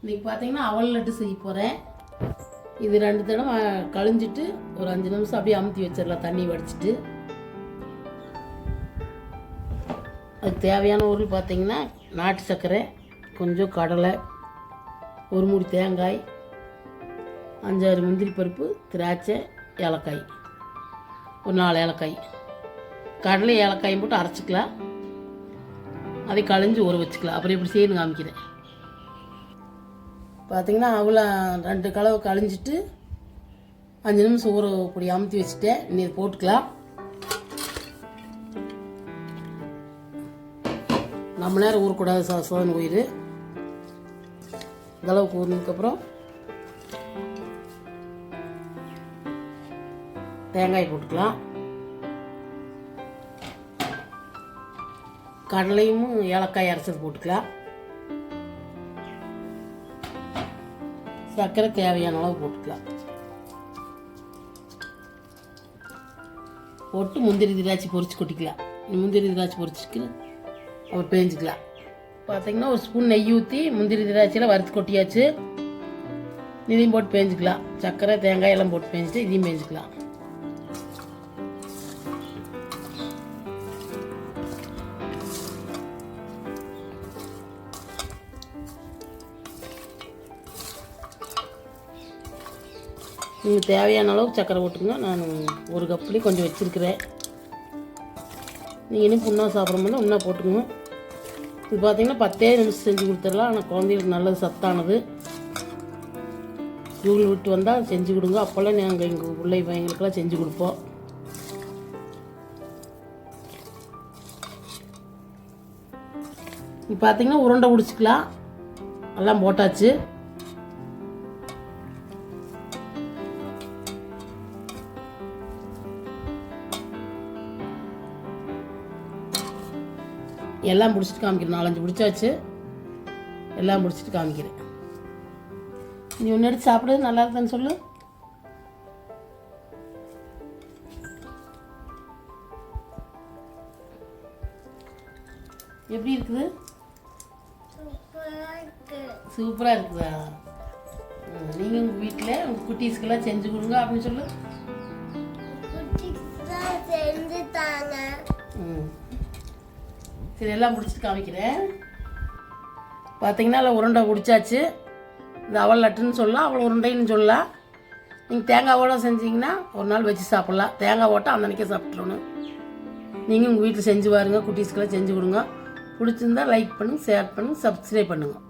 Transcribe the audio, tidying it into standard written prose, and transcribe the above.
இன்றைக்கி பார்த்தீங்கன்னா அவல் லட்டு செய்ய போகிறேன். இது 2 தடவை கழிஞ்சிட்டு ஒரு 5 நிமிஷம் அப்படியே அமுத்தி வச்சிடலாம் தண்ணி வடிச்சிட்டு. அதுக்கு தேவையான பொருள் பார்த்தீங்கன்னா நாட்டு சர்க்கரை, கொஞ்சம் கடலை, ஒரு மூடி தேங்காய், 5-6 முந்திரி பருப்பு, திராட்சை, ஏலக்காய், ஒரு 4 ஏலக்காய். கடலை ஏலக்காயும் போட்டு அரைச்சிக்கலாம். அதை கழிஞ்சு ஊற வச்சுக்கலாம். அப்புறம் இப்படி செய்யணும் காமிக்கிறேன். பார்த்தீங்கன்னா அவ்வளோ 2 கலவை கழிஞ்சிட்டு 5 நிமிஷம் ஊற இப்படி அமுத்தி வச்சுட்டேன். நீ போட்டுக்கலாம். நம்ம நேரம் ஊறக்கூடாது, சோதனை உயிர். இந்தளவுக்கு ஊறினதுக்கப்புறம் தேங்காய் போட்டுக்கலாம். கடலையும் ஏலக்காய் அரைச்சது போட்டுக்கலாம். சர்க்கரை தேவையான அளவு போட்டுக்கலாம். போட்டு முந்திரி திராட்சை பொரிச்சு கொட்டிக்கலாம். முந்திரி திராட்சை பொரிச்சுக்கு அப்புறம் பேஞ்சிக்கலாம். பார்த்தீங்கன்னா ஒரு ஸ்பூன் நெய் ஊற்றி முந்திரி திராட்சையில் வறுத்து கொட்டியாச்சு. இதையும் போட்டு பேஞ்சிக்கலாம். சர்க்கரை தேங்காய் எல்லாம் போட்டு பேஞ்சிட்டு இதையும் பேஞ்சிக்கலாம். நீங்கள் தேவையான அளவுக்கு சர்க்கரை போட்டுங்க. நான் ஒரு கப்லேயே கொஞ்சம் வச்சுருக்கிறேன். நீங்கள் இன்னும் புண்ணா சாப்பிட்றோம்னா இன்னும் போட்டுக்கோங்க. இது பார்த்தீங்கன்னா 10 நிமிஷம் செஞ்சு கொடுத்துடலாம். ஆனால் குழந்தைகளுக்கு நல்லது, சத்தானது. ஸ்கூல் விட்டு வந்தால் செஞ்சு கொடுங்க. அப்போல்லாம் நாங்கள் எங்கள் பிள்ளை பையங்களுக்கெல்லாம் செஞ்சு கொடுப்போம். இப்போ பார்த்தீங்கன்னா உருண்டை பிடிச்சிக்கலாம். எல்லாம் போட்டாச்சு. எல்லாம் பிடிச்சிட்டு காமிக்கிறேன். 4-5 பிடிச்சாச்சு. எல்லாம் பிடிச்சிட்டு காமிக்கிறேன். நீ ஒன்று எடுத்து சாப்பிடு. நல்லா இருக்குன்னு சொல்லு. எப்படி இருக்குது? சூப்பராக இருக்குதா? நீங்கள் உங்கள் வீட்டில் உங்கள் குட்டீஸ்க்கெல்லாம் செஞ்சு கொடுங்க அப்படின்னு சொல்லு. சரி, எல்லாம் முடிச்சுட்டு காமிக்கிறேன். பார்த்தீங்கன்னா அதில் உருண்டை பிடிச்சாச்சு. இந்த அவல் லட்டுன்னு சொல்லலாம், அவள் உருண்டைன்னு சொல்லலாம். நீங்கள் தேங்காவோட செஞ்சிங்கன்னா ஒரு நாள் வச்சு சாப்பிட்லாம். தேங்காய் போட்டால் அந்த அன்றைக்கே சாப்பிட்றணும். நீங்கள் உங்கள் வீட்டில் செஞ்சு பாருங்கள். குட்டீஸ்க்கெல்லாம் செஞ்சு கொடுங்க. பிடிச்சிருந்தா லைக் பண்ணுங்கள், ஷேர் பண்ணுங்கள், சப்ஸ்கிரைப் பண்ணுங்கள்.